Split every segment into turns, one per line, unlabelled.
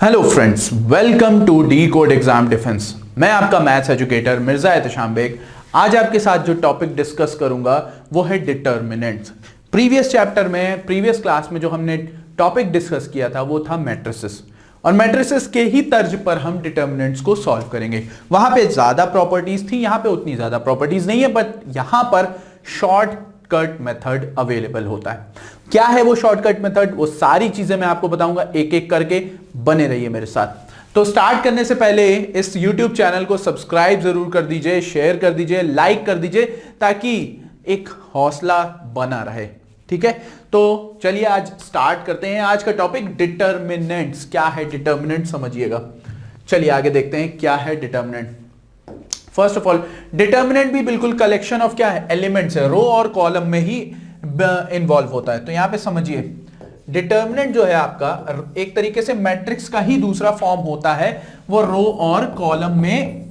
Hello friends, welcome to the code exam defence. मैं आपका maths educator Mirza Ehtesham Baig. आज आपके साथ जो टॉपिक डिस्कस करूंगा वो है डिटर्मिनेंट्स। प्रीवियस चैप्टर में, प्रीवियस क्लास में जो हमने टॉपिक डिस्कस किया था वो था मैट्रिसेस, और मैट्रिसेस के ही तर्ज पर हम डिटर्मिनेंट्स को सॉल्व करेंगे। वहां पे ज्यादा प्रॉपर्टीज थी, यहां पे उतनी ज्यादा प्रॉपर्टीज नहीं है, बट यहां पर शॉर्टकट मेथड अवेलेबल होता है। क्या है वो शॉर्टकट मेथड, वो सारी चीजें मैं आपको बताऊंगा एक एक करके। बने रहिए मेरे साथ। तो स्टार्ट करने से पहले इस YouTube चैनल को सब्सक्राइब जरूर कर दीजिए, शेयर कर दीजिए, लाइक कर दीजिए, ताकि एक हौसला बना रहे। ठीक है, तो चलिए आज स्टार्ट करते हैं। आज का टॉपिक डिटर्मिनेंट्स। क्या है डिटर्मिनेंट, समझिएगा। चलिए आगे देखते हैं क्या है determinant. First of all, determinant भी बिल्कुल कलेक्शन ऑफ क्या है, एलिमेंट्स है। रो और कॉलम में ही इन्वॉल्व होता है। तो यहां पे समझिए, डिटर्मिनेंट जो है आपका एक तरीके से मैट्रिक्स का ही दूसरा फॉर्म होता है। वो रो और कॉलम में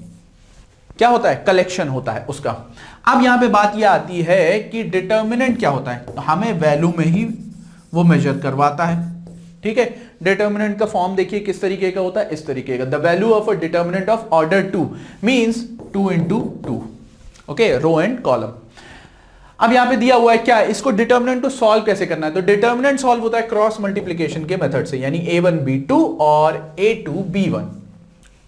क्या होता है, कलेक्शन होता है उसका। अब यहां पे बात यह आती है कि डिटर्मिनेंट क्या होता है, तो हमें वैल्यू में ही वो मेजर करवाता है। ठीक है, डिटर्मिनेंट का फॉर्म देखिए किस तरीके का होता है, इस तरीके का। The value of a determinant of order 2 means 2 into 2। Okay, row and column. अब यहां पे दिया हुआ है क्या, इसको डिटर्मिनेंट को सॉल्व कैसे करना है। तो डिटर्मिनेंट सॉल्व होता है क्रॉस मल्टीप्लिकेशन के मेथड से, यानी a1 b2 और a2 b1।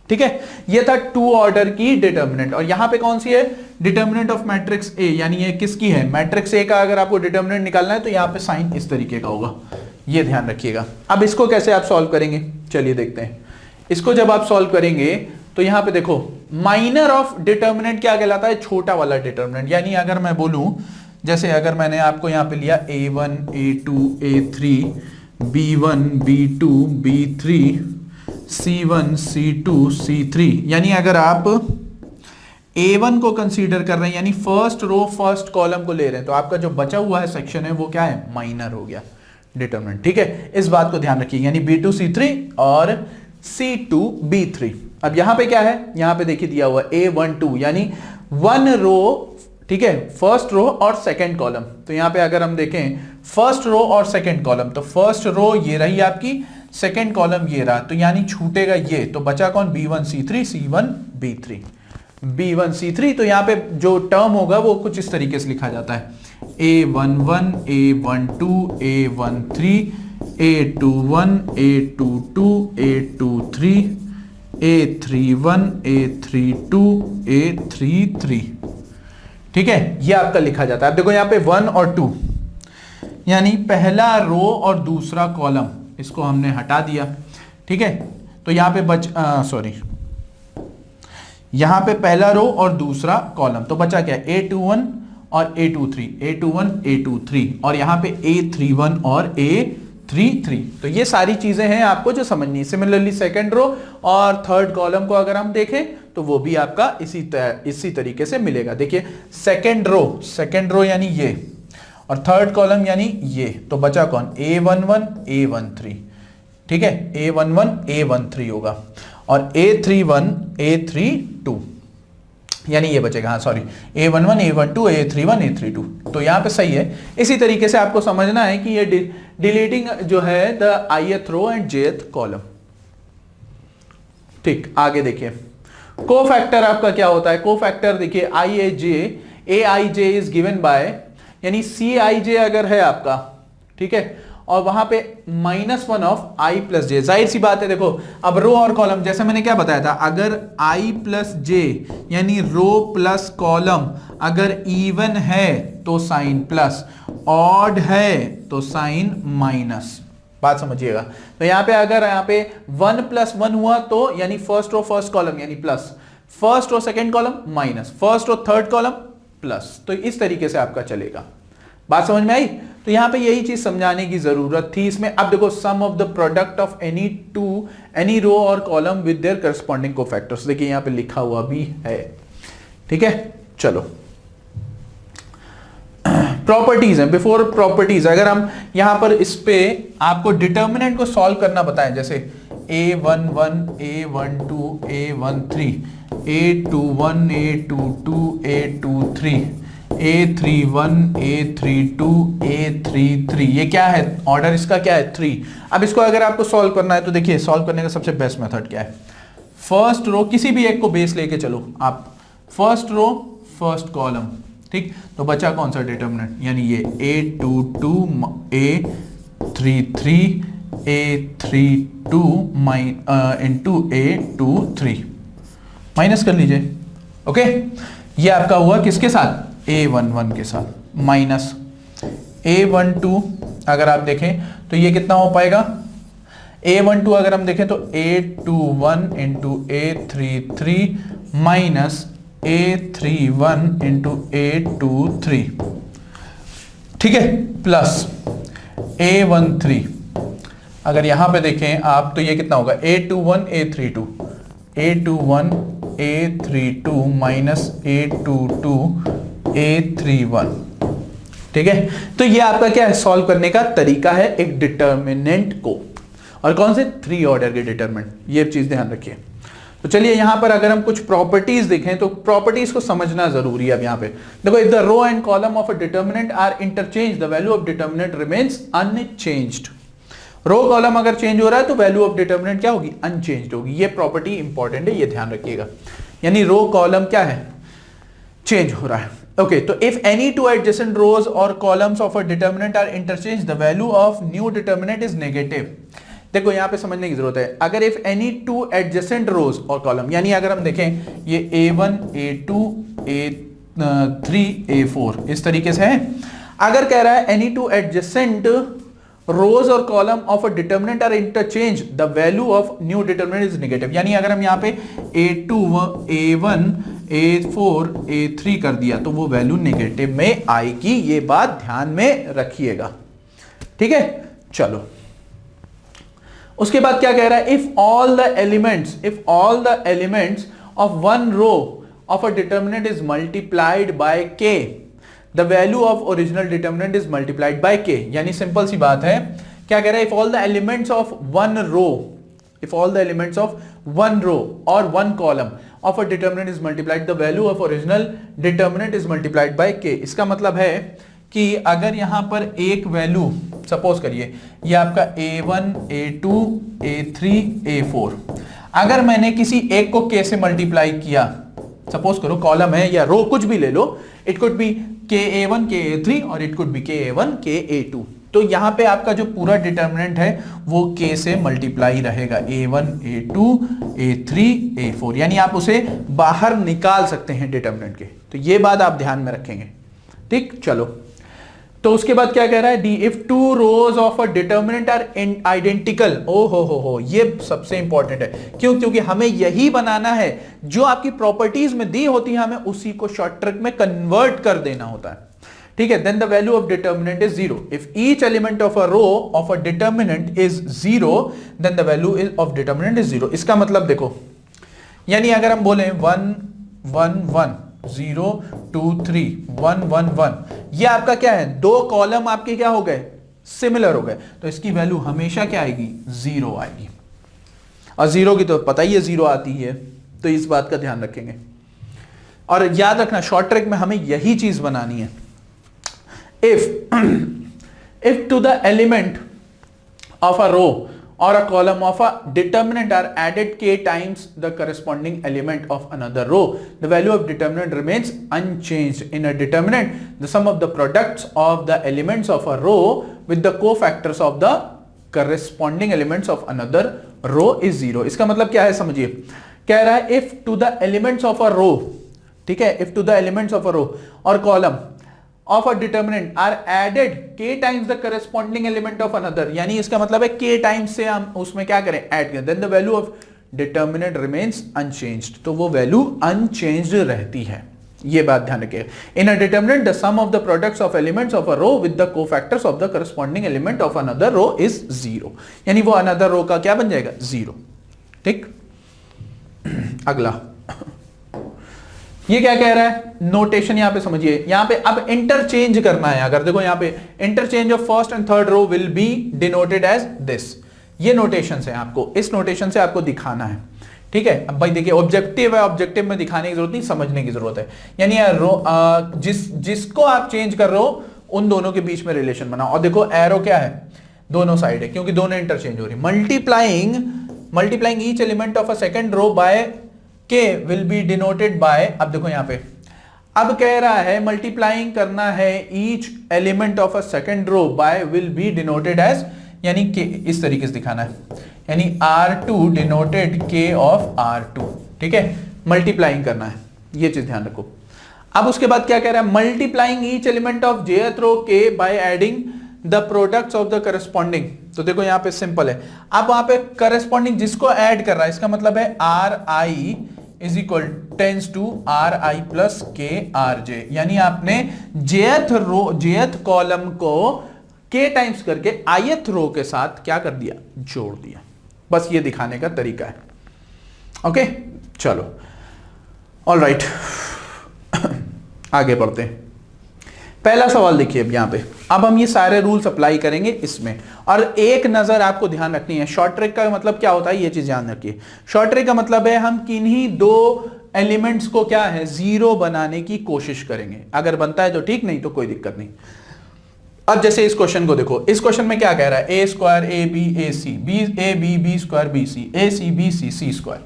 ठीक है, ये था 2 ऑर्डर की डिटर्मिनेंट। और यहां पे कौन सी है, डिटर्मिनेंट ऑफ मैट्रिक्स ए, यानी ये किसकी है, मैट्रिक्स ए का। अगर आपको डिटर्मिनेंट निकालना है तो यहां पे साइन इस तरीके का होगा, ये ध्यान रखिएगा। अब इसको कैसे आप सॉल्व करेंगे, चलिए देखते हैं। इसको जब आप सॉल्व करेंगे तो यहां पे देखो, माइनर ऑफ डिटर्मिनेंट क्या कहलाता है, छोटा वाला डिटर्मिनेंट। यानी अगर मैं बोलूं, जैसे अगर मैंने आपको यहां पे लिया a1 a2 a3 b1 b2 b3 c1 c2 c3, यानी अगर आप a1 को कंसीडर कर रहे हैं, यानी फर्स्ट रो फर्स्ट कॉलम को ले रहे हैं, तो आपका जो बचा हुआ है सेक्शन है वो क्या है, माइनर हो गया डिटर्मिनेंट। ठीक है, इस बात को ध्यान रखिए, यानी b2 c3 और c2 b3। अब यहां पे क्या है, यहां पे देखिए दिया हुआ a1 2, यानी 1 रो। ठीक है, फर्स्ट रो और सेकंड कॉलम। तो यहां पे अगर हम देखें फर्स्ट रो और सेकंड कॉलम, तो फर्स्ट रो ये रही आपकी, सेकंड कॉलम ये रहा, तो यानी छूटेगा ये, तो बचा कौन, b1 c3 c1 b3 b1 c3। तो यहां पे जो टर्म होगा वो कुछ इस तरीके से लिखा जाता है, a11 a12 a13 a21 a22 a23 a31 a32 a33। ठीक है, ये आपका लिखा जाता है। अब देखो यहाँ पे 1 और 2, यानी पहला रो और दूसरा कॉलम, इसको हमने हटा दिया। ठीक है, तो यहाँ पे यहाँ पे पहला रो और दूसरा कॉलम, तो बचा क्या, a21 और a23 a21 a23, और यहाँ पे a31 और a33। तो ये सारी चीजें हैं आपको जो समझनी है। सिमिलरली सेकंड रो और थर्ड कॉलम को अगर हम देखें तो वो भी आपका इसी तरीके से मिलेगा। देखिए, सेकंड रो यानी ये, और थर्ड कॉलम यानी ये, तो बचा कौन, a11 a13। ठीक है, a11 a13 होगा, और a31 a32, यानी ये बचेगा, हाँ sorry, a11 a12 a31 a32। तो यहां पे सही है। इसी तरीके से आपको समझना है कि ये डिलीटिंग जो है the ith row and jth column. ठीक, आगे देखिए, कोफैक्टर आपका क्या होता है। कोफैक्टर देखिए, aij इज गिवन बाय, यानी cij अगर है आपका, ठीक है, और वहां पे -1 ऑफ i प्लस जे। जाहिर सी बात है, देखो अब रो और कॉलम, जैसे मैंने क्या बताया था, अगर i प्लस जे यानी रो प्लस कॉलम अगर इवन है तो साइन प्लस, ऑड है तो साइन माइनस। बात समझिएगा। तो यहां पे अगर यहां पे 1 + 1 हुआ तो यानी फर्स्ट रो फर्स्ट कॉलम यानी plus, first row second column minus, first row third column plus. तो इस तरीके से आपका चलेगा। बात समझ में आई। तो यहां पे यही चीज समझाने की जरूरत थी इसमें। अब देखो, sum of the product of any row और column with their corresponding cofactors, देखिए यहां पे लिखा हुआ भी है। ठीक है, चलो प्रॉपर्टीज है। बिफोर प्रॉपर्टीज, अगर हम यहां पर इस पे आपको डिटर्मिनेंट को सॉल्व करना बताएं, जैसे a11 a12 a13 a21 a22 a23 A31 A32 A33, ये क्या है ऑर्डर इसका, क्या है 3। अब इसको अगर आपको सॉल्व करना है तो देखिए सॉल्व करने का सबसे बेस्ट मेथड क्या है, फर्स्ट रो किसी भी एक को बेस लेके चलो आप, फर्स्ट रो फर्स्ट कॉलम, ठीक। तो बचा कौन सा डिटर्मिनेंट, यानी ये A22 A33 A32 into A23 minus कर लीजिए, ओके। ये आपका हुआ किसके साथ, A11 के साथ, माइनस A12 अगर आप देखें तो ये कितना हो पाएगा, A12 अगर हम देखें तो A21 into A33 minus A31 into A23, ठीक है, प्लस A13 अगर यहां पे देखें आप तो ये कितना होगा A21 A32 A21 A32 minus A22 A31, ठीक है। तो ये आपका क्या है सॉल्व करने का तरीका है एक डिटर्मिनेंट को, और कौन से 3 ऑर्डर के डिटर्मिनेंट, ये चीज ध्यान रखिए। तो चलिए यहां पर अगर हम कुछ प्रॉपर्टीज देखें तो प्रॉपर्टीज को समझना जरूरी है। अब यहां पे देखो, if the row and column of a determinant are interchange the value of determinant remains unchanged. Row column अगर चेंज हो रहा है तो वैल्यू ऑफ डिटर्मिनेंट क्या होगी, अनचेंज्ड होगी। ये प्रॉपर्टी इंपॉर्टेंट है, ये ध्यान रखिएगा। यानी रो कॉलम क्या है, चेंज हो रहा है, ओके। तो if any two adjacent rows और columns of a determinant are interchange the value of new determinant is negative. देखो यहां पे समझने की जरूरत है, अगर if any two adjacent rows और कॉलम, यानी अगर हम देखें ये A1 A2 A3 A4 इस तरीके से है, अगर कह रहा है एनी टू एडजेसेंट रोज और column of a determinant are interchange the value of new determinant is negative, यानी अगर हम यहां पे A2 A1 A4 A3 कर दिया तो वो वैल्यू नेगेटिव में आएगी, ये बात ध्यान में रखिएगा, ठीक है। चलो उसके बाद क्या कह रहा है, if all the elements of one row of a determinant is multiplied by k, the value of original determinant is multiplied by k। यानी सिंपल सी बात है, क्या कह रहा है, if all the elements of one row और one column of a determinant is multiplied, the value of original determinant is multiplied by k। इसका मतलब है कि अगर यहां पर एक वैल्यू सपोज करिए ये आपका A1 A2 A3 A4, अगर मैंने किसी एक को k से मल्टीप्लाई किया, सपोज करो कॉलम है या रो कुछ भी ले लो, it could be KA1 KA3 और it could be KA1 KA2, तो यहां पे आपका जो पूरा डिटर्मिनेंट है वो k से मल्टीप्लाई रहेगा, A1 A2 A3 A4, यानी आप उसे बाहर निकाल सकते हैं डिटर्मिनेंट के। तो ये बात आप ध्यान में रखेंगे, ठीक। चलो तो उसके बाद क्या कह रहा है, D if two rows of a determinant are identical, ओ हो, ये सबसे इंपॉर्टेंट है। क्यों, क्योंकि हमें यही बनाना है, जो आपकी प्रॉपर्टीज में दी होती है हमें उसी को शॉर्ट ट्रिक में कन्वर्ट कर देना होता है, ठीक है। Then the value of determinant is 0 if each element of a row of a determinant is 0, then the value of determinant is 0। इसका मतलब देखो, यानी अगर हम बोले 1 1 1 0 2 3 1 1 1, ये आपका क्या है, दो कॉलम आपके क्या हो गए, सिमिलर हो गए, तो इसकी वैल्यू हमेशा क्या आएगी, 0 आएगी। और 0 की तो पता ही है 0 आती है, तो इस बात का ध्यान रखेंगे। और याद रखना शॉर्ट ट्रिक में हमें यही चीज बनानी है। If to the element of a row or a column of a determinant are added k times the corresponding element of another row, the value of determinant remains unchanged. In a determinant, the sum of the products of the elements of a row with the cofactors of the corresponding elements of another row is 0. इसका मतलब क्या है समझिए, कह रहा है if to the elements of a row, ठीक है, if to the elements of a row or column of a determinant are added k times the corresponding element of another, यानी इसका मतलब है k times से हम उसमें क्या करें, ऐड करें, then the value of determinant remains unchanged, तो वो वैल्यू unchanged रहती है, ये बात ध्यान रखिएगा। In a determinant, the sum of the products of elements of a row with the cofactors of the corresponding element of another row is 0, यानी वो another row का क्या बन जाएगा, 0, ठीक। अगला ये क्या कह रहा है, नोटेशन यहां पे समझिए, यहां पे अब इंटरचेंज करना है। अगर देखो यहां पे interchange of first and third row will be denoted as this, ये नोटेशन से आपको, इस नोटेशन से आपको दिखाना है, ठीक है। अब भाई देखिए ऑब्जेक्टिव है, ऑब्जेक्टिव में दिखाने की जरूरत नहीं, समझने की जरूरत है। यानी जिसको आप चेंज कर रहे हो उन दोनों के बीच में रिलेशन बनाओ। और देखो एरो क्या है, दोनों साइड है क्योंकि दोनों इंटरचेंज हो रही है। Multiplying each element of a second row by K will be denoted by, अब देखो यहां पे अब कह रहा है मल्टीप्लाइंग करना है each element of a second row by will be denoted as, यानी के इस तरीके से दिखाना है, यानी R2 denoted K of R2, ठीक है। मल्टीप्लाइंग करना है, ये चीज ध्यान रखो। अब उसके बाद क्या कह रहा है, multiplying each element of jth row K by adding the products of the corresponding. तो देखो यहां पे सिंपल है, अब वहां पे करस्पॉन्डिंग जिसको ऐड कर रहा है, इसका मतलब है Ri is equal tends to Ri plus K Rj, यानी आपने jth कॉलम को K टाइम्स करके ith रो के साथ क्या कर दिया, जोड़ दिया। बस ये दिखाने का तरीका है। ओके चलो ऑल राइट आगे बढ़ते हैं। पहला सवाल देखिए अब यहां पे, अब हम ये सारे रूल्स अप्लाई करेंगे इसमें, और एक नजर आपको ध्यान रखनी है। शॉर्ट ट्रिक का मतलब क्या होता है, ये चीज ध्यान रखिए। शॉर्ट ट्रिक का मतलब है हम किन्हीं दो एलिमेंट्स को क्या है, जीरो बनाने की कोशिश करेंगे। अगर बनता है तो ठीक, नहीं तो कोई दिक्कत नहीं। अब जैसे इस क्वेश्चन को देखो, इस क्वेश्चन में क्या कह रहा है, A square A B A C, B A B B square B C, A C B C C square,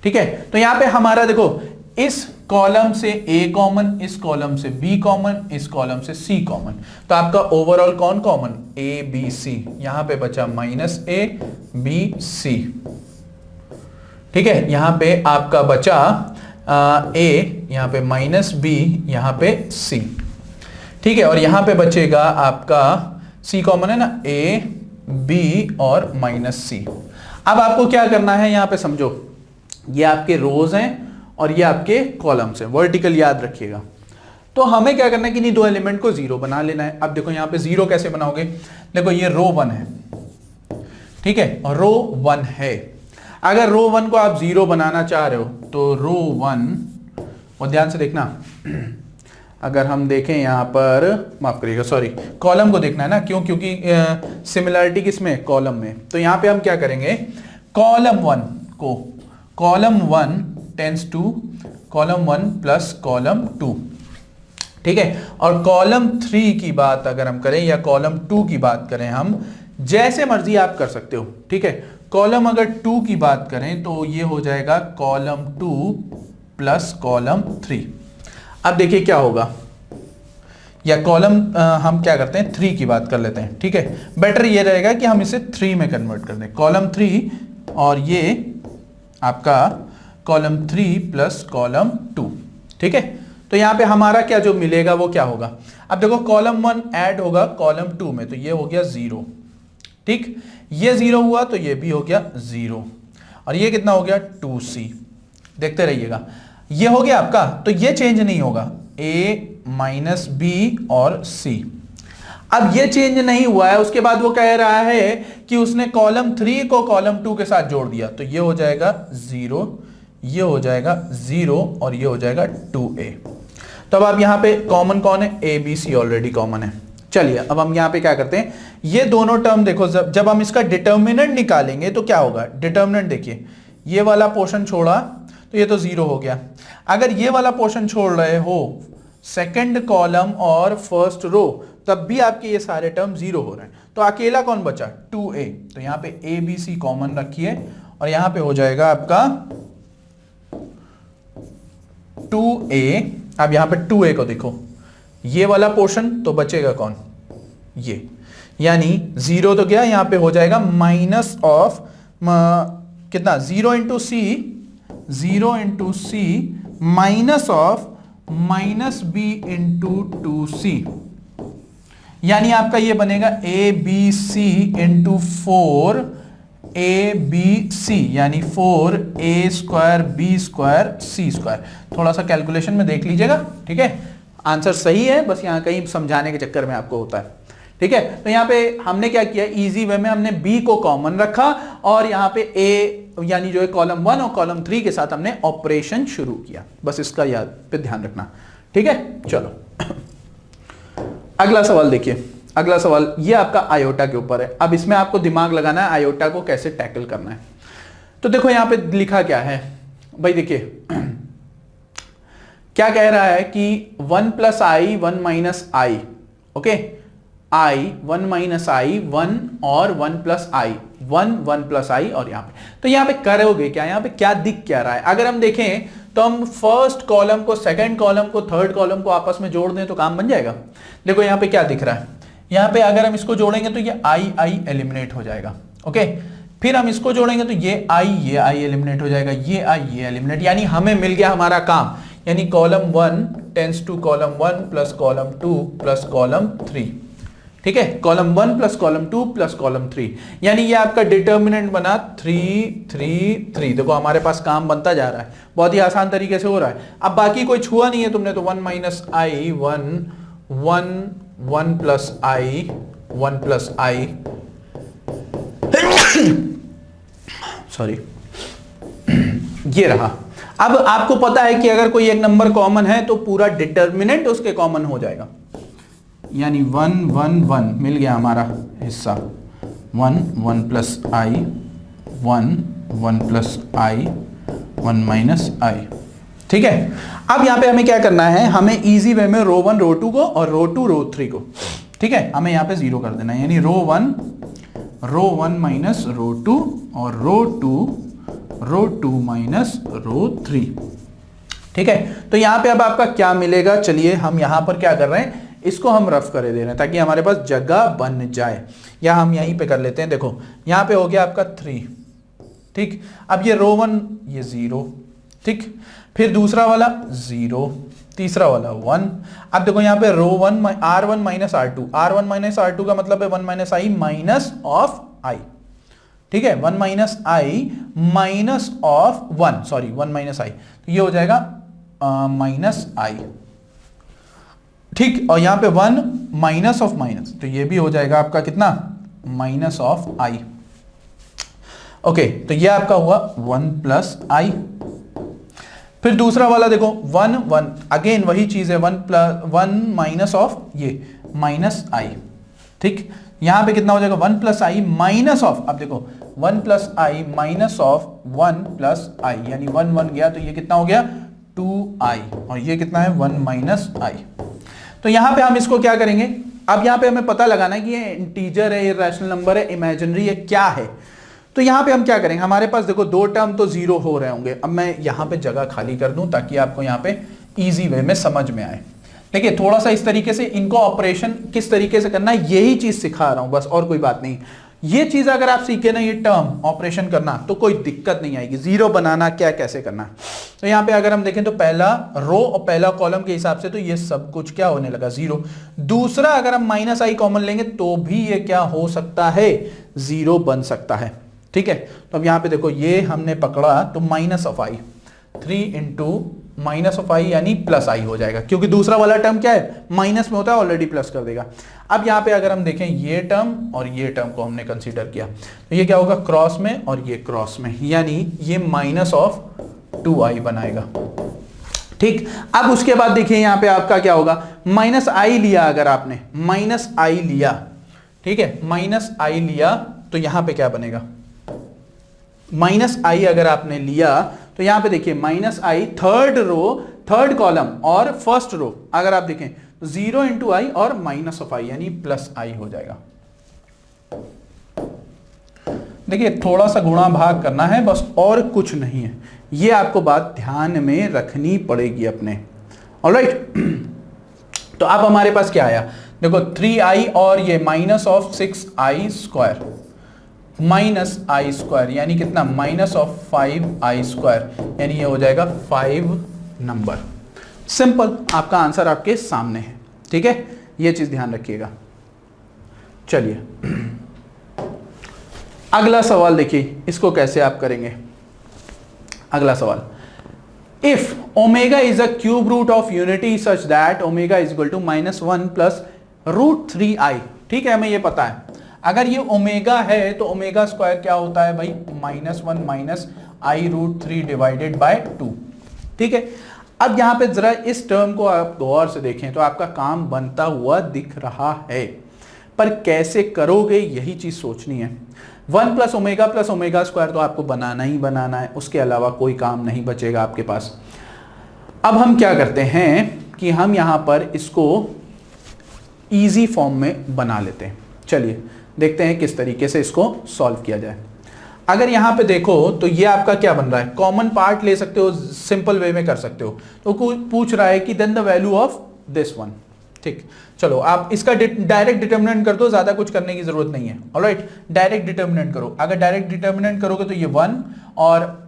ठीक है। तो यहां पे हमारा देखो इस कॉलम से ए कॉमन, इस कॉलम से बी कॉमन, इस कॉलम से सी कॉमन, तो आपका ओवरऑल कौन कॉमन, ए बी सी, यहां पे बचा माइनस ए बी सी, ठीक है। यहां पे आपका बचा ए, यहां पे माइनस बी, यहां पे सी, ठीक है। और यहां पे बचेगा आपका सी कॉमन है ना, ए बी और माइनस सी। अब आपको क्या करना है, यहां पे समझो ये आपके रोज हैं और ये आपके कॉलम्स हैं, वर्टिकल याद रखिएगा। तो हमें क्या करना है कि नहीं, दो एलिमेंट को जीरो बना लेना है। अब देखो यहां पे जीरो कैसे बनाओगे, देखो ये रो 1 है, ठीक है, और रो 1 है। अगर रो 1 को आप जीरो बनाना चाह रहे हो तो रो 1, और ध्यान से देखना, अगर हम देखें यहां पर, माफ करिएगा सॉरी, कॉलम को देखना है ना, क्यों, क्योंकि सिमिलरिटी किसमें, कॉलम में। तो यहां पे हम क्या करेंगे, कॉलम 1 को, column 1 tends to column 1 plus column 2, ठीक है। और कॉलम 3 की बात अगर हम करें या कॉलम 2 की बात करें, हम जैसे मर्जी आप कर सकते हो, ठीक है। कॉलम अगर 2 की बात करें तो ये हो जाएगा कॉलम 2 प्लस कॉलम 3। अब देखिए क्या होगा, या कॉलम हम क्या करते हैं 3 की बात कर लेते हैं, ठीक है। बेटर ये रहेगा कि हम इसे 3 में कन्वर्ट कर दें, कॉलम 3, और ये आपका कॉलम 3 प्लस कॉलम 2, ठीक है। तो यहां पे हमारा क्या जो मिलेगा वो क्या होगा, अब देखो कॉलम 1 ऐड होगा कॉलम 2 में, तो ये हो गया 0, ठीक। ये 0 हुआ तो ये भी हो गया 0, और ये कितना हो गया 2c, देखते रहिएगा। ये हो गया आपका, तो ये चेंज नहीं होगा, a माइनस बी और c। अब ये चेंज नहीं हुआ है, उसके बाद वो कह रहा है कि उसने कॉलम 3 को कॉलम 2 के साथ जोड़ दिया, तो ये हो जाएगा 0, ये हो जाएगा 0, और ये हो जाएगा 2a। तो अब आप यहां पे कॉमन कौन है, A B C already common है। चलिए अब हम यहां पे क्या करते हैं, ये दोनों टर्म देखो, जब हम इसका डिटर्मिनेंट निकालेंगे तो क्या होगा, डिटर्मिनेंट देखिए, ये वाला पोर्शन छोड़ा तो ये तो 0 हो गया। अगर ये वाला पोर्शन छोड़ रहे हो सेकंड कॉलम और फर्स्ट रो, तब भी आपके ये सारे टर्म 0 हो रहे हैं। तो अकेला कौन बचा, 2a, तो यहां पे ए बी सी कॉमन रखिए, और यहां पे हो जाएगा आपका 2a। अब यहां पे 2a को देखो, ये वाला पोर्शन तो बचेगा कौन, ये, यानी 0 तो क्या यहां पे हो जाएगा माइनस ऑफ कितना, 0 into C, 0 into C minus of minus B into 2c, यानी आपका ये बनेगा A B C into 4 A B C, यानी 4 A square B square C square. थोड़ा सा कैलकुलेशन में देख लीजिएगा, ठीक है। आंसर सही है, बस यहां कहीं समझाने के चक्कर में आपको होता है, ठीक है। तो यहां पे हमने क्या किया, इजी वे में हमने बी को कॉमन रखा, और यहां पे ए यानी जो है कॉलम 1 और कॉलम 3 के साथ हमने ऑपरेशन शुरू किया। बस इसका याद पे ध्यान रखना, ठीक है। चलो अगला सवाल देखिए, अगला सवाल ये आपका आयोटा के ऊपर है। अब इसमें आपको दिमाग लगाना है आयोटा को कैसे टैकल करना है। तो देखो यहां पे लिखा क्या है भाई, देखिए क्या कह रहा है कि 1 प्लस आई 1 माइनस आई, ओके, आई 1 माइनस आई 1 और 1 प्लस आई 1 प्लस आई, और यहां पे तो यहां पे करोगे क्या, यहां पे क्या दिख क्या रहा है, अगर हम देखें तो हम फर्स्ट कॉलम को सेकंड कॉलम को थर्ड कॉलम को आपस में जोड़ दें तो काम बन जाएगा। देखो यहां पे क्या दिख रहा है, यहां पे अगर हम इसको जोड़ेंगे तो ये आई एलिमिनेट हो जाएगा, ओके, फिर हम इसको जोड़ेंगे तो ये आई एलिमिनेट हो जाएगा, ये एलिमिनेट, यानी हमें मिल गया हमारा काम, यानी column 1 tends to column 1 plus column 2 plus column 3, ठीक है, column 1 plus column 2 plus column 3, यानी ये आपका डिटर्मिनेंट बना 3 3 3। देखो हमारे पास काम बनता जा रहा है, बहुत ही आसान तरीके से हो रहा है। अब बाकी कोई छुआ नहीं है तुमने, तो 1 माइनस आई 1 प्लस आई 1 प्लस आई सॉरी, ये रहा। अब आपको पता है कि अगर कोई एक नंबर कॉमन है तो पूरा डिटर्मिनेंट उसके कॉमन हो जाएगा, यानी 1 1 1 मिल गया हमारा हिस्सा, 1 प्लस आई 1 प्लस आई 1 माइनस आई, ठीक है। अब यहां पे हमें क्या करना है, हमें इजी वे में रो 1 रो 2 को और रो 2 रो 3 को, ठीक है, हमें यहां पे 0 कर देना है, यानी रो 1 माइनस रो 2 और रो 2 माइनस रो 3, ठीक है। तो यहां पे अब आपका क्या मिलेगा, चलिए हम यहां पर क्या कर रहे हैं, इसको हम रफ कर दे रहे हैं ताकि हमारे पास जगह बन जाए, या हम यहीं पे कर लेते हैं। देखो यहां पे हो गया आपका 3, ठीक, अब ये रो 1 ये 0, ठीक, फिर दूसरा वाला 0, तीसरा वाला 1। अब देखो यहां पे रो 1 R1 माइनस R2 का मतलब है 1 minus i minus of i, ठीक है, 1 minus i minus of 1, sorry 1 minus i, तो ये हो जाएगा माइनस आई, ठीक, और यहां पे 1 माइनस ऑफ माइनस, तो ये भी हो जाएगा आपका कितना, माइनस ऑफ आई, ओके, तो ये आपका हुआ 1 प्लस आई। फिर दूसरा वाला देखो 1 1, अगेन वही चीज है, 1 माइनस ऑफ ये माइनस आई, ठीक, यहां पे कितना हो जाएगा 1 प्लस आई माइनस ऑफ, अब देखो 1 plus i minus of 1 plus i, यानी 1 1 गया तो ये कितना हो गया 2i, और ये कितना है 1 माइनस आई। तो यहां पे हम इसको क्या करेंगे, अब यहां पे हमें पता लगाना है कि ये इंटीजर है, इरैशनल नंबर है, इमेजिनरी है, क्या है। तो यहां पे हम क्या करेंगे, हमारे पास देखो दो टर्म तो 0 हो रहे होंगे। अब मैं यहां पे जगह खाली कर दूं ताकि आपको यहां पे इजी वे में समझ में आए। देखिए थोड़ा सा इस तरीके से इनको ऑपरेशन किस तरीके से करना है यही चीज सिखा रहा हूं, बस और कोई बात नहीं। ये चीज अगर आप सीखे ना, ये टर्म ऑपरेशन करना, तो कोई दिक्कत नहीं आएगी। जीरो बनाना क्या कैसे करना है, तो यहां पे अगर हम देखें तो पहला रो और पहला कॉलम के हिसाब से तो ये सब कुछ क्या होने लगा 0। दूसरा अगर हम माइनस आई कॉमन लेंगे तो भी ये क्या हो सकता है 0 बन सकता है, ठीक है। तो अब यहां पे देखो ये हमने पकड़ा तो minus of i, 3 into minus of i यानी प्लस आई हो जाएगा, क्योंकि दूसरा वाला टर्म क्या है माइनस में होता है, ऑलरेडी प्लस कर देगा। अब यहाँ पे अगर हम देखें ये टर्म और ये टर्म को हमने कंसीडर किया तो ये क्या होगा क्रॉस में और ये क्रॉस में, यानी ये माइनस ऑफ 2i बनाएगा, ठीक। अब उसके बाद देखिए यहाँ पे आपका क्या होगा, माइनस आई लिया, अगर आपने माइनस आई लिया, ठीक है, माइनस आई लिया तो यहाँ पे क्या बनेगा, माइनस आई अगर आपने लिया तो यहां पे देखिए माइनस आई थर्ड रो थर्ड कॉलम और फर्स्ट रो अगर आप देखें तो 0 इंटू आई और माइनस ऑफ आई यानी प्लस आई हो जाएगा। देखिए थोड़ा सा गुणा भाग करना है बस, और कुछ नहीं है, ये आपको बात ध्यान में रखनी पड़ेगी अपने। ऑलराइट, तो अब हमारे पास क्या आया, देखो 3i और ये minus of 6i square minus I square यानी कितना माइनस ऑफ 5i स्क्वायर, यानी ये हो जाएगा 5 नंबर। सिंपल, आपका आंसर आपके सामने है, ठीक है, ये चीज ध्यान रखिएगा। चलिए अगला सवाल देखिए, इसको कैसे आप करेंगे। अगला सवाल, if omega is a cube root of unity such that omega is equal to -1 plus √3i, ठीक है, हमें ये पता है अगर ये ओमेगा है तो ओमेगा स्क्वायर क्या होता है भाई -1 माइनस i√3 डिवाइडेड बाय 2, ठीक है। अब यहां पे जरा इस टर्म को आप गौर से देखें तो आपका काम बनता हुआ दिख रहा है। पर कैसे करोगे यही चीज सोचनी है। 1 प्लस ओमेगा स्क्वायर तो आपको बनाना ही बनाना है, उसके अलावा कोई काम नहीं बचेगा आपके पास। अब हम क्या करते हैं कि हम यहां पर इसको इजी फॉर्म में बना लेते हैं। चलिए देखते हैं किस तरीके से इसको सॉल्व किया जाए। अगर यहां पे देखो तो ये आपका क्या बन रहा है, कॉमन पार्ट ले सकते हो, सिंपल वे में कर सकते हो। तो पूछ रहा है कि then the value of this one. ठीक, चलो आप इसका डायरेक्ट डिटर्मिनेंट कर दो, ज्यादा कुछ करने की जरूरत नहीं है। ऑलराइट, डायरेक्ट डिटर्मिनेंट करो। अगर डायरेक्ट डिटर्मिनेंट करोगे तो ये 1 और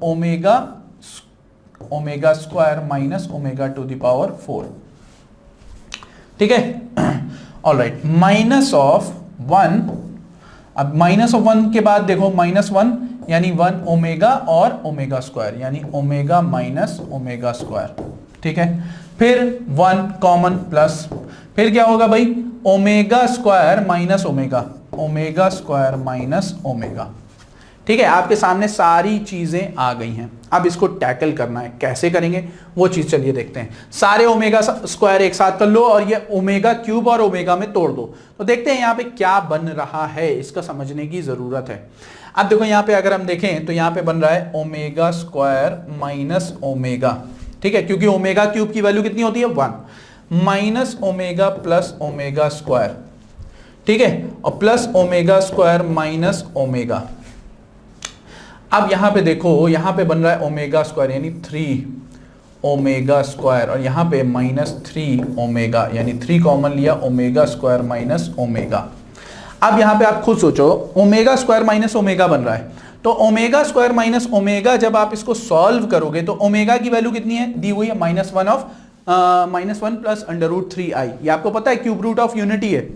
omega square minus omega to the power 4। ठीक है, ऑलराइट, माइनस ऑफ 1। अब माइनस ऑफ 1 के बाद देखो -1 यानी 1 ओमेगा और ओमेगा स्क्वायर यानी ओमेगा माइनस ओमेगा स्क्वायर। ठीक है, फिर 1 कॉमन प्लस, फिर क्या होगा भाई, omega square minus omega square minus omega. ठीक है, आपके सामने सारी चीजें आ गई हैं। अब इसको टैकल करना है, कैसे करेंगे वो चीज चलिए देखते हैं। सारे ओमेगा स्क्वायर एक साथ कर लो और ये ओमेगा क्यूब और ओमेगा में तोड़ दो, तो देखते हैं यहाँ पे क्या बन रहा है, इसका समझने की जरूरत है। अब देखो यहाँ पे अगर हम देखें तो यहाँ पे बन रहा है ओमेगा स्क्वायर माइनस ओमेगा। ठीक है, क्योंकि ओमेगा क्यूब की वैल्यू कितनी होती है 1, minus omega plus omega square. ठीक है, और plus omega square minus omega. अब यहां पे देखो, यहां पे बन रहा है ओमेगा स्क्वायर यानी 3 ओमेगा स्क्वायर और यहां पे -3 ओमेगा यानी 3 कॉमन लिया, ओमेगा स्क्वायर माइनस ओमेगा। अब यहां पे आप खुद सोचो, ओमेगा स्क्वायर माइनस ओमेगा बन रहा है, तो ओमेगा स्क्वायर माइनस ओमेगा जब आप इसको सॉल्व करोगे तो ओमेगा की वैल्यू कितनी है, दी हुई है -1 प्लस √3i। ये आपको पता है क्यूब रूट ऑफ यूनिटी है,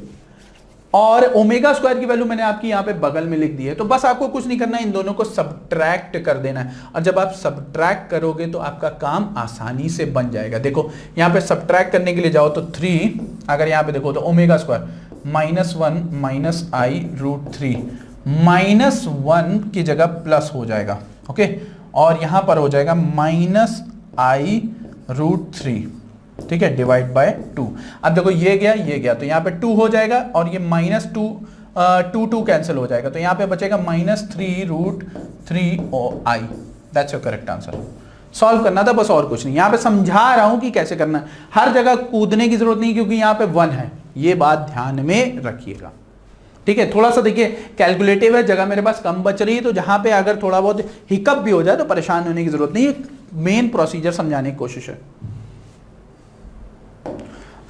और ओमेगा स्क्वायर की वैल्यू मैंने आपकी यहाँ पे बगल में लिख दी है। तो बस आपको कुछ नहीं करना है, इन दोनों को सब्ट्रैक्ट कर देना है, और जब आप सब्ट्रैक्ट करोगे तो आपका काम आसानी से बन जाएगा। देखो यहाँ पे सब्ट्रैक्ट करने के लिए जाओ तो 3, अगर यहाँ पे देखो तो ओमेगा स्क्वायर -1 माइनस आई √3, -1 की जगह प्लस हो जाएगा। ओके, और यहाँ पर हो जाएगा -i √3। ठीक है, डिवाइड बाय 2। अब देखो ये गया तो यहाँ पे 2 हो जाएगा, और ये -2 कैंसिल हो जाएगा, तो यहाँ पे बचेगा -3√3i। That's your correct answer. Solve करना था बस, और कुछ नहीं। यहाँ पे समझा रहा हूं कि कैसे करना है, हर जगह कूदने की जरूरत नहीं, क्योंकि यहाँ पे 1 है, ये बात ध्यान में रखिएगा। ठीक है, थोड़ा सा देखिए कैलकुलेटिव है, जगह मेरे पास कम बच रही है, तो जहां पे अगर थोड़ा बहुत हिकअप भी हो जाए तो परेशान होने की जरूरत नहीं, मेन प्रोसीजर समझाने की कोशिश है।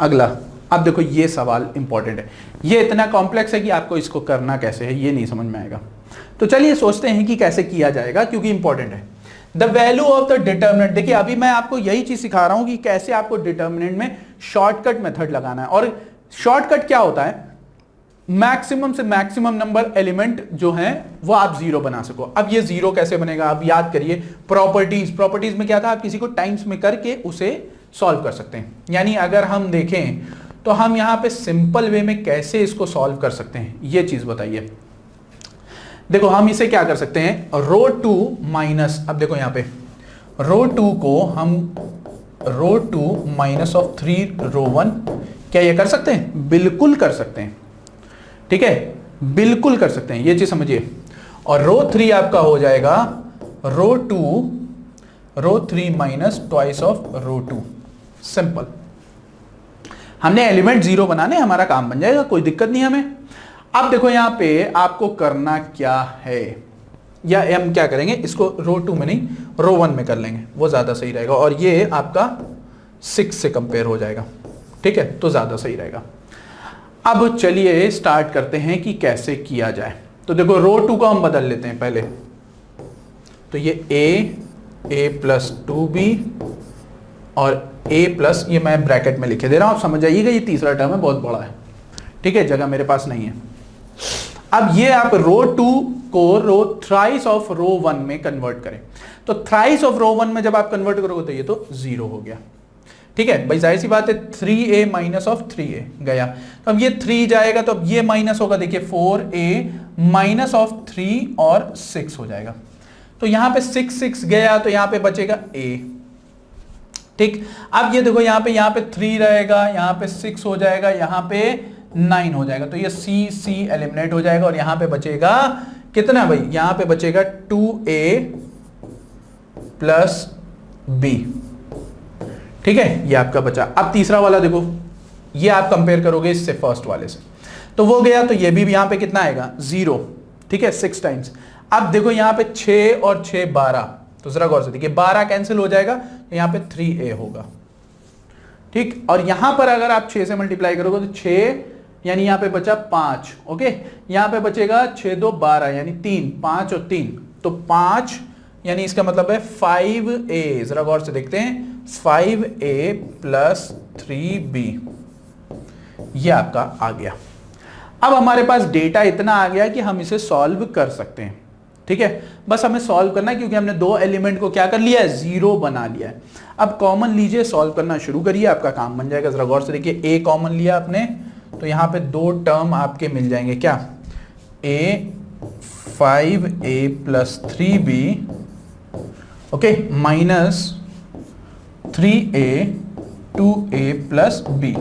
अगला, अब देखो ये सवाल इंपॉर्टेंट है, ये इतना कॉम्प्लेक्स है कि आपको इसको करना कैसे है ये नहीं समझ में आएगा। तो चलिए सोचते हैं कि कैसे किया जाएगा, क्योंकि इंपॉर्टेंट है। The value of the determinant, देखिए अभी मैं आपको यही चीज सिखा रहा हूं कि कैसे आपको डिटर्मिनेंट में शॉर्टकट मेथड लगाना है। और शॉर्टकट क्या होता है, मैक्सिमम से मैक्सिमम नंबर एलिमेंट जो है वो आप 0 बना सको। अब ये 0 कैसे बनेगा, आप याद करिए प्रॉपर्टीज में क्या था, आप किसी को टाइम्स में करके उसे सॉल्व कर सकते हैं। यानी अगर हम देखें तो हम यहां पे सिंपल वे में कैसे इसको सॉल्व कर सकते हैं, ये चीज बताइए। देखो हम इसे क्या कर सकते हैं, रो2 माइनस, अब देखो यहां पे रो2 को हम रो2 माइनस ऑफ 3 रो1, क्या ये कर सकते हैं, बिल्कुल कर सकते हैं। ठीक है, बिल्कुल कर सकते हैं, ये चीज समझिए। और रो3 आपका हो जाएगा रो3 माइनस ट्वाइस ऑफ रो2। सिंपल, हमने एलिमेंट 0 बनाने, हमारा काम बन जाएगा, कोई दिक्कत नहीं हमें। अब देखो यहां पे आपको करना क्या है, या हम क्या करेंगे, इसको रो2 में नहीं रो1 में कर लेंगे, वो ज्यादा सही रहेगा, और ये आपका 6 से कंपेयर हो जाएगा। ठीक है, तो ज्यादा सही रहेगा। अब चलिए स्टार्ट करते हैं कि कैसे किया जाए। तो देखो रो2 को हम बदल लेते हैं पहले, तो ये a प्लस 2b और a प्लस, ये मैं ब्रैकेट में लिखे दे रहा हूं, समझ आइएगा, ये तीसरा टर्म है, बहुत बड़ा है। ठीक है, जगह मेरे पास नहीं है। अब ये आप रो2 को थ्राइस ऑफ रो1 में कन्वर्ट करें, तो थ्राइस ऑफ रो1 में जब आप कन्वर्ट करोगे तो ये तो 0 हो गया। ठीक है भाई, जाहिर सी बात है, 3a माइनस ऑफ 3a गया, तो अब ये 3 जाएगा, तो अब ये माइनस होगा, देखिए 4a माइनस ऑफ 3 और 6 हो जाएगा, तो यहां पे 6 गया, तो यहां पे बचेगा a। ठीक, अब ये देखो यहाँ पे 3 रहेगा, यहाँ पे 6 हो जाएगा, यहाँ पे 9 हो जाएगा। तो ये सी एलिमिनेट हो जाएगा और यहां पे बचेगा कितना भाई, यहां पे बचेगा 2a प्लस b। ठीक है, ये आपका बचा। अब तीसरा वाला देखो, ये आप कंपेयर करोगे इससे फर्स्ट वाले से, तो वो गया, तो ये भी यहां पे कितना आएगा 0। ठीक है, 6 टाइम्स। अब देखो यहां पे 6 और 6 12, तो जरा गौर से देखिए 12 कैंसिल हो जाएगा, तो यहां पे 3a होगा। ठीक, और यहां पर अगर आप 6 से मल्टीप्लाई करोगे तो 6 यानी यहां पे बचा 5। ओके, यहां पे बचेगा 6 2 12 यानी 3, 5 और 3 तो 5, यानी इसका मतलब है 5a। जरा गौर से देखते हैं, 5a प्लस 3b, ये आपका आ गया। अब हमारे पास डेटा इतना आ गया कि हम इसे सॉल्व कर सकते हैं। ठीक है, बस हमें सॉल्व करना है क्योंकि हमने दो एलिमेंट को क्या कर लिया है, 0 बना लिया है। अब कॉमन लीजिए, सॉल्व करना शुरू करिए, आपका काम बन जाएगा। जरा गौर से देखिए, a कॉमन लिया आपने, तो यहां पे 2 टर्म आपके मिल जाएंगे, क्या, a 5a plus 3b, okay, minus 3a 2a plus b।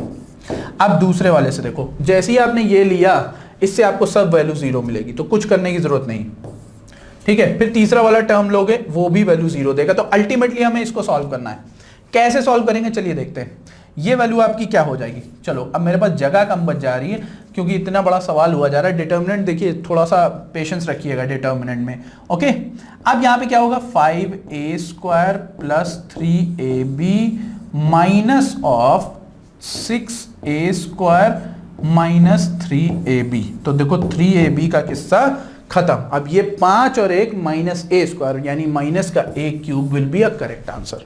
अब दूसरे वाले से देखो, जैसे ही आपने ये लिया, इससे आपको सब वैल्यू 0 मिलेगी, तो कुछ करने की जरूरत नहीं। ठीक है, फिर तीसरा वाला टर्म लोगे, वो भी वैल्यू 0 देगा। तो अल्टीमेटली हमें इसको सॉल्व करना है। कैसे सॉल्व करेंगे, चलिए देखते हैं। ये वैल्यू आपकी क्या हो जाएगी। चलो, अब मेरे पास जगह कम बच जा रही है क्योंकि इतना बड़ा सवाल हुआ जा रहा है। डिटर्मिनेंट देखिए, थोड़ा सा पेशेंस रखिएगा डिटर्मिनेंट में। ओके, अब यहाँ पे क्या होगा, 5a square plus 3ab minus of 6a square minus 3ab। तो देखो 3ab का किस्सा खत्म। अब ये 5 और 1 माइनस a स्क्वायर यानी माइनस का a cube will be a correct answer.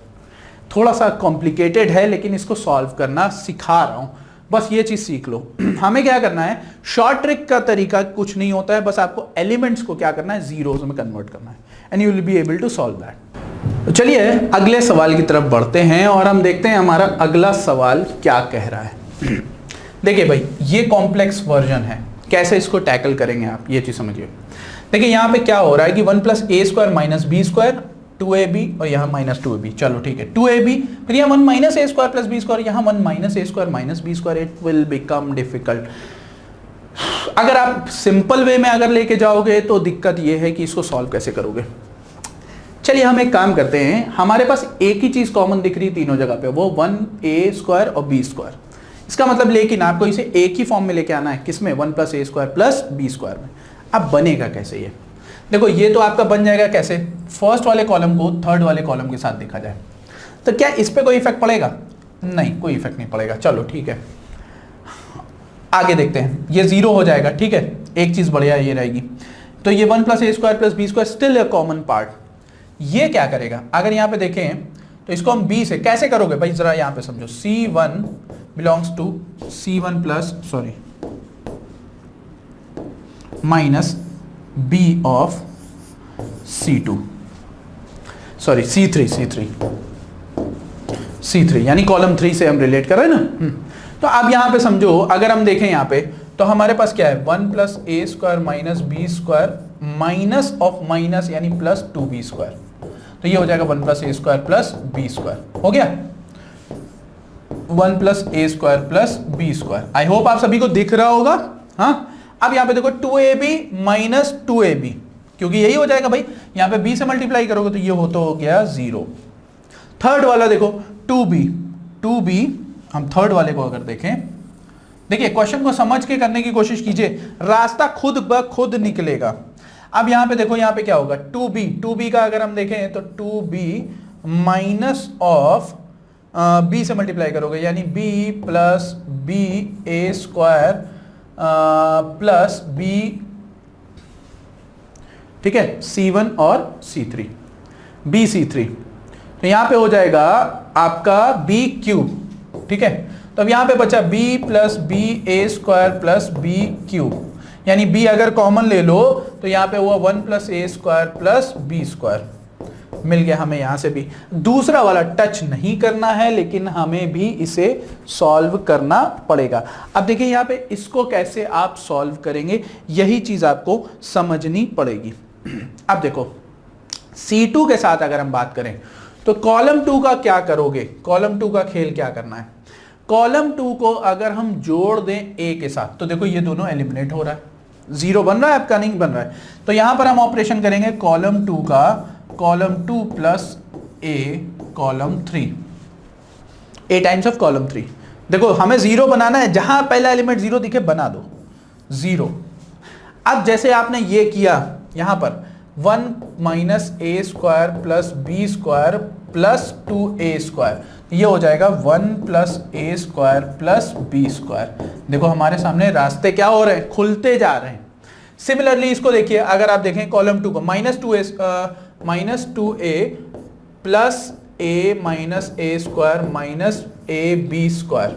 थोड़ा सा कॉम्प्लिकेटेड है लेकिन इसको सॉल्व करना सिखा रहा हूं, बस ये चीज सीख लो। हमें क्या करना है, शॉर्ट ट्रिक का तरीका कुछ नहीं होता है, बस आपको एलिमेंट्स को क्या करना है, जीरोस में कन्वर्ट करना है and you will be able to solve that. तो चलिए अगले सवाल की तरफ बढ़ते हैं और हम देखते हैं हमारा अगला सवाल क्या कह रहा है। देखिए भाई, ये कॉम्प्लेक्स वर्जन है, कैसे इसको टैकल करेंगे आप, ये चीज समझिए। देखिए यहाँ पे क्या हो रहा है कि 1 plus a square minus b square 2ab और यहाँ माइनस 2ab। चलो ठीक है, 2ab, फिर यहाँ 1 minus a square plus b square, यहाँ 1 minus a square minus b square. It will become difficult. अगर आप सिंपल वे में अगर लेके जाओगे तो दिक्कत ये है कि इसको सॉल्व कैसे करोगे। चलिए हम एक काम करते हैं, हमारे पास एक ही चीज कॉमन दिख रही है तीनों जगह पे, वो 1a स्क्वायर और b स्क्वायर। इसका मतलब लेकिन आपको इसे एक ही फॉर्म में लेके आना है, किसमें, 1 plus a square plus b square में। अब बनेगा कैसे ये, देखो ये तो आपका बन जाएगा कैसे, फर्स्ट वाले कॉलम को थर्ड वाले कॉलम के साथ देखा जाए तो क्या इस पे कोई इफेक्ट पड़ेगा, नहीं कोई इफेक्ट नहीं पड़ेगा। चलो ठीक है, आगे देखते हैं। ये 0 हो जाएगा, ठीक है, एक चीज बढ़िया ये रहेगी। तो ये 1 plus a square plus b square still a common part. ये क्या करेगा, अगर यहाँ पे देखें तो इसको हम b से कैसे करोगे भाई, जरा यहाँ पे समझो, c1 belongs to c1 plus sorry minus b of c2 sorry c3 यानी कॉलम 3 से हम रिलेट कर रहे हैं ना। तो अब यहां पे समझो, अगर हम देखें यहां पे तो हमारे पास क्या है, 1 plus a square minus b square minus of minus यानी प्लस 2b स्क्वायर। तो ये हो जाएगा 1 plus a square plus b square. हो गया 1 plus a square plus b square. I hope आप सभी को दिख रहा होगा। हाँ, अब यहां पे देखो 2ab माइनस 2ab, क्योंकि यही हो जाएगा भाई, यहां पे b से मल्टीप्लाई करोगे तो ये हो गया 0। थर्ड वाला देखो 2b, हम थर्ड वाले को अगर देखें, देखिए क्वेश्चन को समझ के करने की कोशिश कीजिए, रास्ता खुद ब खुद निकलेगा। अब यहां पे देखो, यहां पे क्या होगा, 2b का अगर हम देखें तो 2b माइनस ऑफ b से मल्टीप्लाई करोगे यानी b plus b a square plus b, ठीक है, c1 और c3 b c3। तो यहां पे हो जाएगा आपका b क्यूब, ठीक है। तो अब यहां पे बचा b plus b a square plus b cube, यानी b अगर कॉमन ले लो तो यहां पे हुआ 1 plus a square plus b square. मिल गया हमें यहां से भी। दूसरा वाला टच नहीं करना है लेकिन हमें भी इसे सॉल्व करना पड़ेगा। अब देखिए यहां पे इसको कैसे आप सॉल्व करेंगे, यही चीज आपको समझनी पड़ेगी। अब देखो C2 के साथ अगर हम बात करें तो कॉलम 2 का क्या करोगे, कॉलम 2 का खेल क्या करना है। कॉलम 2 को अगर हम जोड़ दें ए के साथ तो देखो ये दोनों एलिमिनेट हो रहा है, जीरो बन रहा है आपका, नहीं बन रहा है। तो यहां पर हम ऑपरेशन करेंगे कॉलम 2 का, column 2 plus A column 3, A times of column 3। देखो हमें जीरो बनाना है, जहां पहला एलिमेंट जीरो दिखे बना दो जीरो। अब जैसे आपने ये किया यहां पर 1 माइनस ए square plus B square plus 2a square, ये हो जाएगा 1 plus a square plus B square. देखो हमारे सामने रास्ते क्या हो रहे हैं, खुलते जा रहे हैं। सिमिलरली इसको देखिए, अगर आप देखें कॉलम 2 को minus 2a plus a minus A square minus A B square,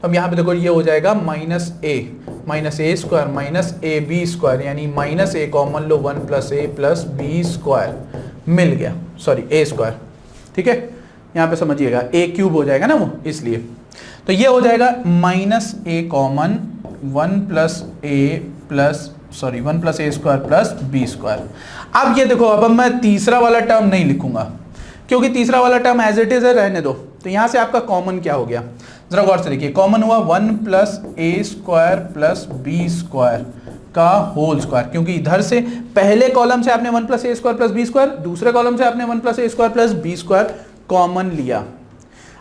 तो हम यहाँ पे देखो ये हो जाएगा minus A square minus A B square, यानी माइनस ए कॉमन लो 1 plus A plus B square मिल गया, सॉरी ए स्क्वायर, ठीक है। यहाँ पे समझिएगा ए क्यूब हो जाएगा ना वो, इसलिए तो ये हो जाएगा minus A common 1 plus a square plus B square. अब ये देखो, अब मैं तीसरा वाला टर्म नहीं लिखूंगा क्योंकि तीसरा वाला टर्म एज इट इज है, रहने दो। तो यहां से आपका कॉमन क्या हो गया, जरा गौर से देखिए, कॉमन हुआ 1 plus a square plus B square का होल स्क्वायर, क्योंकि इधर से पहले कॉलम से आपने 1 plus a square plus B square, दूसरे कॉलम से आपने 1 plus a square plus B square common लिया।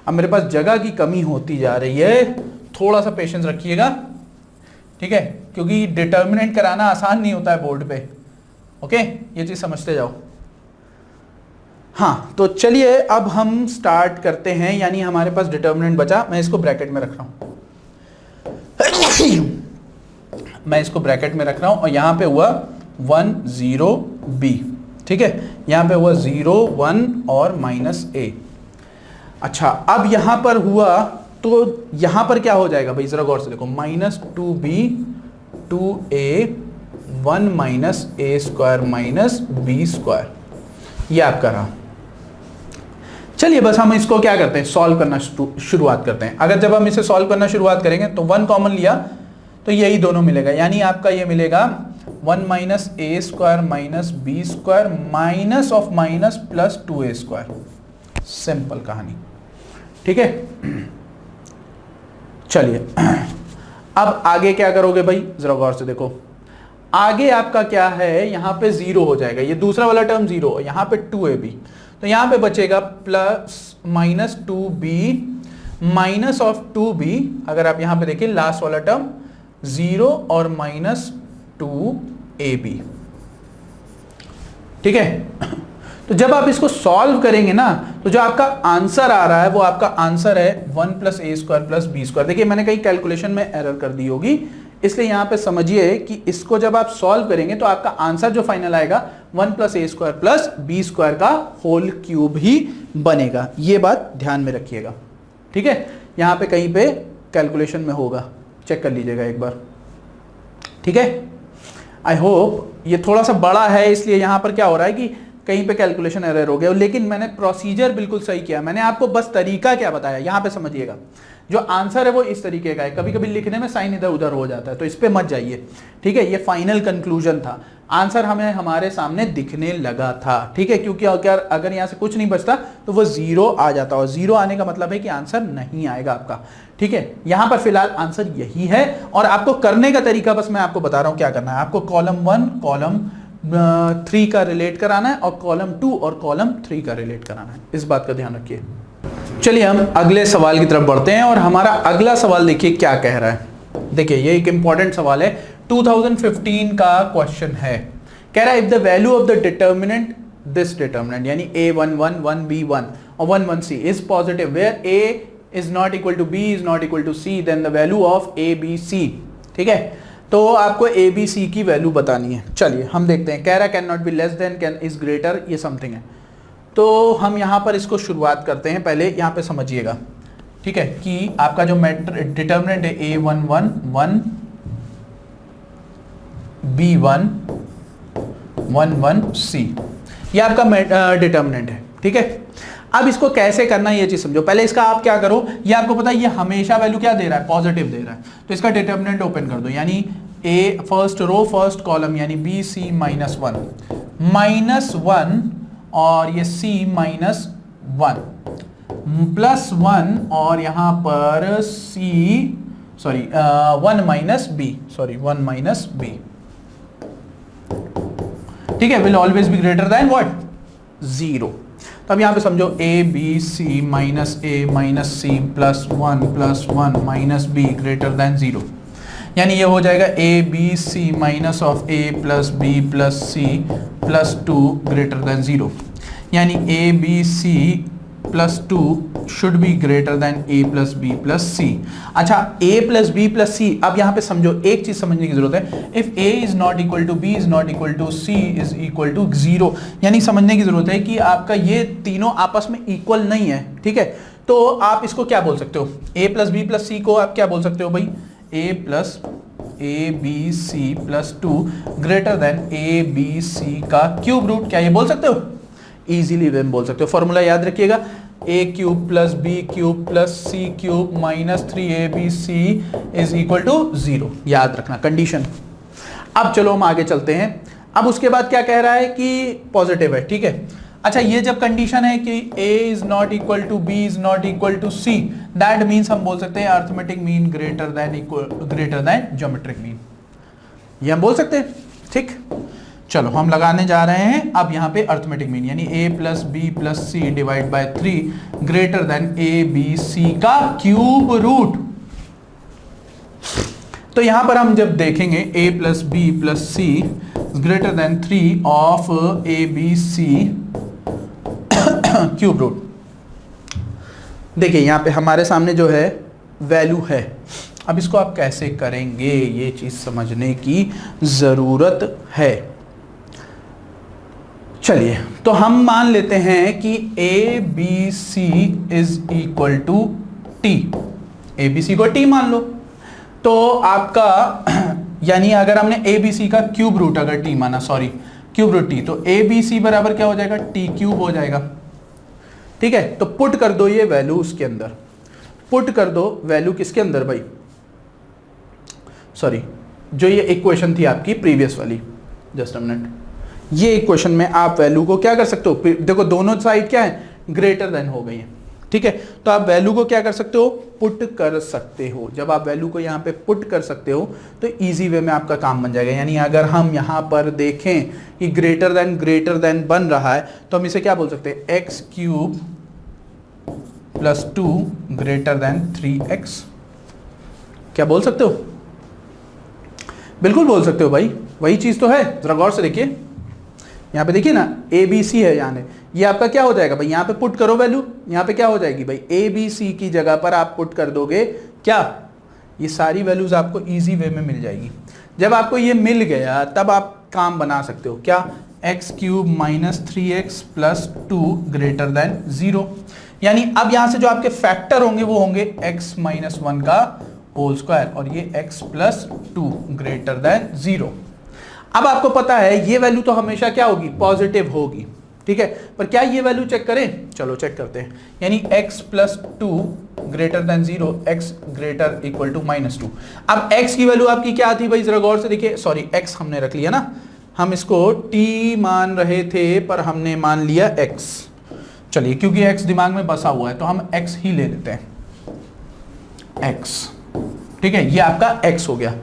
अब मेरे पास जगह की कमी होती जा रही है, थोड़ा सा पेशेंस रखिएगा, ठीक है, क्योंकि डिटर्मिनेंट कराना आसान नहीं होता है बोर्ड पे। ओके, ये चीज समझते जाओ। हाँ, तो चलिए अब हम स्टार्ट करते हैं, यानी हमारे पास डिटर्मिनेंट बचा, मैं इसको ब्रैकेट में रख रहा हूं मैं इसको ब्रैकेट में रख रहा हूं, और यहां पे हुआ 1 0 b, ठीक है, यहां पे हुआ 0 1 और माइनस a। अच्छा, अब यहां पर हुआ तो यहां पर क्या हो जाएगा भाई, जरा गौर से देखो, माइनस 2b 2a 1 माइनस ए स्क्वायर माइनस बी स्क्वायर, ये आपका रहा। चलिए बस हम इसको क्या करते हैं, सॉल्व करना शुरुआत करते हैं। अगर जब हम इसे सॉल्व करना शुरुआत करेंगे तो 1 कॉमन लिया तो यही दोनों मिलेगा, यानी आपका ये मिलेगा 1 minus A square minus B square minus of minus plus 2a square. Simple कहानी, ठीक है। चलिए अब आगे क्या करोगे भाई, जरा गौर से देखो, आगे आपका क्या है, यहां पे 0 हो जाएगा, ये दूसरा वाला टर्म 0, यहां पे 2ab, तो यहां पे बचेगा plus minus 2b minus of 2b। अगर आप यहां पे देखिए लास्ट वाला टर्म 0 और माइनस 2ab, ठीक है। तो जब आप इसको सॉल्व करेंगे ना, तो जो आपका आंसर आ रहा है वो आपका आंसर है 1 plus a square plus B square. देखिए मैंने कहीं कैलकुलेशन में एरर कर दी होगी, इसलिए यहां पे समझिए कि इसको जब आप सॉल्व करेंगे तो आपका आंसर जो फाइनल आएगा 1 plus a square plus B square का होल क्यूब ही बनेगा। ये बात ध्यान में रखिएगा, ठीक है। यहां पे कहीं पे कैलकुलेशन में होगा, चेक कर लीजिएगा एक बार, ठीक है। आई होप ये थोड़ा सा बड़ा है, इसलिए यहां पर क्या हो रहा है कि कहीं पे कैलकुलेशन एरर हो गया, लेकिन मैंने प्रोसीजर बिल्कुल सही किया। मैंने आपको बस तरीका क्या बताया, यहां पे समझिएगा। जो आंसर है वो इस तरीके का है, कभी कभी लिखने में साइन इधर उधर हो जाता है, तो इस पे मत जाइए, ठीक है। ये फाइनल कंक्लूजन था, आंसर हमें हमारे सामने दिखने लगा था, ठीक है, क्योंकि अगर यहाँ से कुछ नहीं बचता तो वो 0 आ जाता, और 0 आने का मतलब है कि आंसर नहीं आएगा आपका, ठीक है। यहां पर फिलहाल आंसर यही है, और आपको करने का तरीका बस मैं आपको बता रहा हूं क्या करना है। आपको कॉलम 1 कॉलम 3 का रिलेट कराना है, और कॉलम 2 और कॉलम 3 का रिलेट कराना है, इस बात का ध्यान रखिए। चलिए हम अगले सवाल की तरफ बढ़ते हैं, और हमारा अगला सवाल देखिए क्या कह रहा है। देखिए ये एक इंपॉर्टेंट सवाल है, 2015 का क्वेश्चन है। कह रहा है if the value of the determinant, this determinant यानी a11 1b1 और 11c is positive where a is not equal to b is not equal to c, then the value of abc, ठीक है। तो आपको abc की value बतानी है। चलिए हम देखते हैं, कह रहा है can not be less than, can is greater, ये समथिंग है। तो हम यहाँ पर इसको शुरुआत करते हैं, पहले यहाँ पे समझिएगा, ठीक है, कि आपका जो डिटर्मिनेंट है a11 1 b1 11c, ये आपका डिटर्मिनेंट है, ठीक है। अब इसको कैसे करना है ये चीज समझो। पहले इसका आप क्या करो, ये आपको पता है ये हमेशा वैल्यू क्या दे रहा है, पॉजिटिव दे रहा है, तो इसका डिटर्मिनेंट ओपन कर दो, यानी ए फर्स्ट रो फर्स्ट कॉलम यानी बी सी माइनस 1 और ये c माइनस 1, +1 और यहां पर वन माइनस बी, ठीक है, will always be greater than what, 0। तो अब यहां पे समझो a B c minus a minus c +1 minus b greater than 0, यानी ये हो जाएगा a B c minus of a plus B plus c +2 greater than 0, यानी a B c +2 should be greater than a plus B plus c. अच्छा, a plus B plus c, अब यहां पे समझो एक चीज समझने की जरूरत है, if A is not equal to B is not equal to C is equal to 0, यानी समझने की जरूरत है कि आपका ये तीनों आपस में इक्वल नहीं है, ठीक है। तो आप इसको क्या बोल सकते हो, a plus B plus c को आप क्या बोल सकते हो भाई, a plus a B c +2 greater than A B C का क्यूब रूट, क्या ये बोल सकते हो, इजीली वे में बोल सकते हो। फॉर्मूला याद रखिएगा, a cube plus B cube plus C cube -3abc is equal to 0, याद रखना कंडीशन। अब चलो हम आगे चलते हैं। अब उसके बाद क्या कह रहा है कि पॉजिटिव है, ठीक है। अच्छा, ये जब कंडीशन है कि a is not equal to b is not equal to c, that means हम बोल सकते हैं arithmetic mean greater than geometric mean, ये हम बोल सकते हैं, ठीक। चलो हम लगाने जा रहे हैं अब यहाँ पे अर्थमेटिक मीन, यानी a plus B plus C divide by 3 greater than A B C का क्यूब रूट। तो यहां पर हम जब देखेंगे a plus B plus C greater than 3 of A B C cube root, देखिए यहां पे हमारे सामने जो है वैल्यू है। अब इसको आप कैसे करेंगे, ये चीज समझने की जरूरत है। चलिए, तो हम मान लेते हैं कि A B C is equal to T, A B C को टी मान लो। तो आपका यानी अगर हमने ए बी सी का क्यूब रूट अगर टी माना, क्यूब रूट टी, तो ए बी सी बराबर क्या हो जाएगा, टी क्यूब हो जाएगा, ठीक है। तो पुट कर दो ये वैल्यू उसके अंदर, पुट कर दो वैल्यू किसके अंदर भाई, जो ये इक्वेशन थी आपकी प्रीवियस वाली, जस्ट अ मिनट, ये इक्वेशन में आप वैल्यू को क्या कर सकते हो, देखो दोनों साइड क्या है, ग्रेटर देन हो गई है, ठीक है। तो आप वैल्यू को क्या कर सकते हो, पुट कर सकते हो। जब आप वैल्यू को यहां पे पुट कर सकते हो तो इजी वे में आपका काम बन जाएगा। यानी अगर हम यहां पर देखें कि ग्रेटर देन बन रहा है तो हम इसे क्या बोल सकते हैं, x cube plus 2 greater then 3x, क्या बोल सकते हो, बिल्कुल बोल सकते हो भाई, वही चीज तो है। जरा गौर से देखिए, यहाँ पे देखिए ना, ए बी सी है, यानी ये आपका क्या हो जाएगा भाई, यहाँ पे पुट करो वैल्यू, यहाँ पे क्या हो जाएगी भाई, ए बी सी की जगह पर आप पुट कर दोगे क्या, ये सारी वैल्यूज आपको इजी वे में मिल जाएगी। जब आपको ये मिल गया तब आप काम बना सकते हो, क्या, x cube -3x + 2 greater than 0, यानी अब यहां से जो आपके फैक्टर होंगे वो होंगे x - 1 का होल स्क्वायर और ये x + 2 ग्रेटर देन 0। अब आपको पता है ये वैल्यू तो हमेशा क्या होगी, पॉजिटिव होगी, ठीक है। पर क्या ये वैल्यू चेक करें, चलो चेक करते हैं। यानी x + 2 greater than 0, x greater equal to -2। अब x की वैल्यू आपकी क्या थी भाई, जरा गौर से देखिए, x हमने रख लिया ना, हम इसको t मान रहे थे पर हमने मान लिया x। चलिए, क्योंकि x दिमाग में बसा हुआ है तो हम x ही ले लेते हैं, x, ठीक है। ये आपका x हो गया,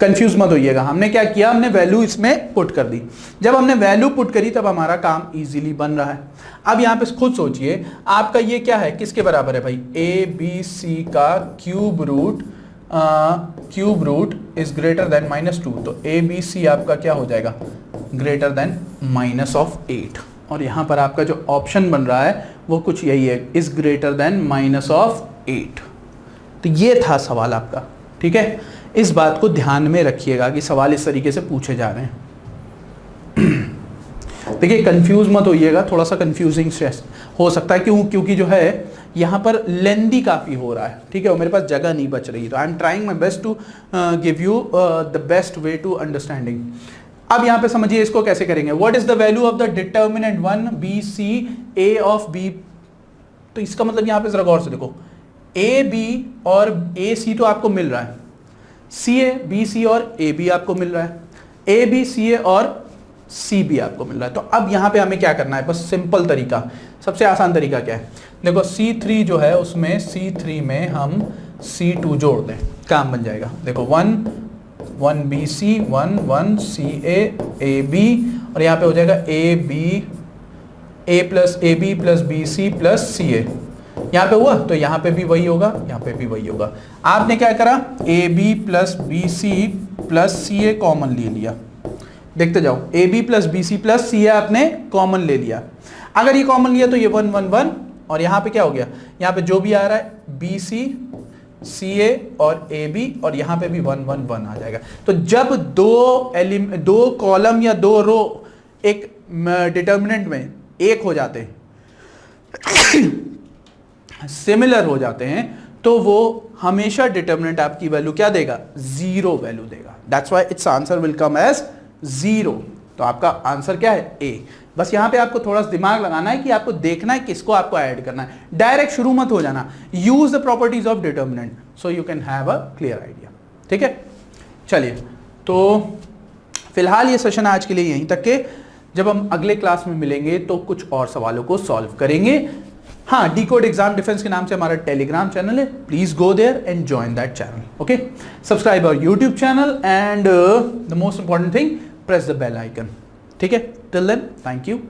कंफ्यूज मत होइएगा। हमने क्या किया, हमने वैल्यू इसमें पुट कर दी। जब हमने वैल्यू पुट करी तब हमारा काम इजीली बन रहा है। अब यहाँ पे खुद सोचिए, आपका ये क्या है, किसके बराबर है भाई, ए बी सी का cube root is greater than -2, तो ए बी सी आपका क्या हो जाएगा, ग्रेटर देन -8। और यहाँ पर आपका जो ऑप्शन बन रहा है वो कुछ यही है, इज ग्रेटर देन -8। तो ये था सवाल आपका, ठीक है। इस बात को ध्यान में रखिएगा कि सवाल इस तरीके से पूछे जा रहे हैं। देखिए, कंफ्यूज मत होइएगा, थोड़ा सा कंफ्यूजिंग हो सकता है, क्योंकि जो है यहाँ पर लेंदी काफ़ी हो रहा है, ठीक है, और मेरे पास जगह नहीं बच रही। तो I am trying my best to give you the best way to understanding. अब यहाँ पे समझिए इसको कैसे करेंगे, what is the value of the determinant 1 B C A of B. तो इसका मतलब यहाँ पे जरा गौर से देखो, ए बी और ए सी तो आपको मिल रहा है, सी ए बी सी और ए बी आपको मिल रहा है, ए बी सी ए और सी बी आपको मिल रहा है। तो अब यहां पे हमें क्या करना है, बस सिंपल तरीका, सबसे आसान तरीका क्या है, देखो C3 जो है उसमें C3 में हम C2 जोड़ दें, काम बन जाएगा। देखो 1 BC 1 CA AB और यहाँ पे हो जाएगा A plus AB plus BC plus CA। यहाँ पे हुआ तो यहाँ पे भी वही होगा, यहाँ पे भी वही होगा। आपने क्या करा, AB plus BC plus CA common ले लिया, देखते जाओ, AB plus BC plus CA आपने कॉमन ले लिया। अगर ये कॉमन लिया तो ये 1 1 1 और यहाँ पे क्या हो गया, यहाँ पे जो भी आ रहा है BC CA और AB और यहाँ पे भी 1 1 1 आ जाएगा। तो जब दो कॉलम या दो रो एक डिटर्मिनेंट में एक हो जाते हैं, सिमिलर हो जाते हैं, तो वो हमेशा डिटर्मिनेंट आपकी वैल्यू क्या देगा, 0 वैल्यू देगा। That's why it's answer will come as 0। तो आपका आंसर क्या है, ए। बस यहां पे आपको थोड़ा सा दिमाग लगाना है कि आपको देखना है किसको आपको ऐड करना है, डायरेक्ट शुरू मत हो जाना। Use the properties of determinant so you can have a clear idea. ठीक है, चलिए, तो फिलहाल ये सेशन आज के लिए यहीं तक के। जब हम अगले क्लास में मिलेंगे तो कुछ और सवालों को सॉल्व करेंगे। हाँ, डीकोड एग्जाम डिफेंस के नाम से हमारा टेलीग्राम चैनल है, please go there and join that channel. Okay, subscribe our YouTube channel and the most important thing, press the bell icon. ठीक है, टिल देन, थैंक यू।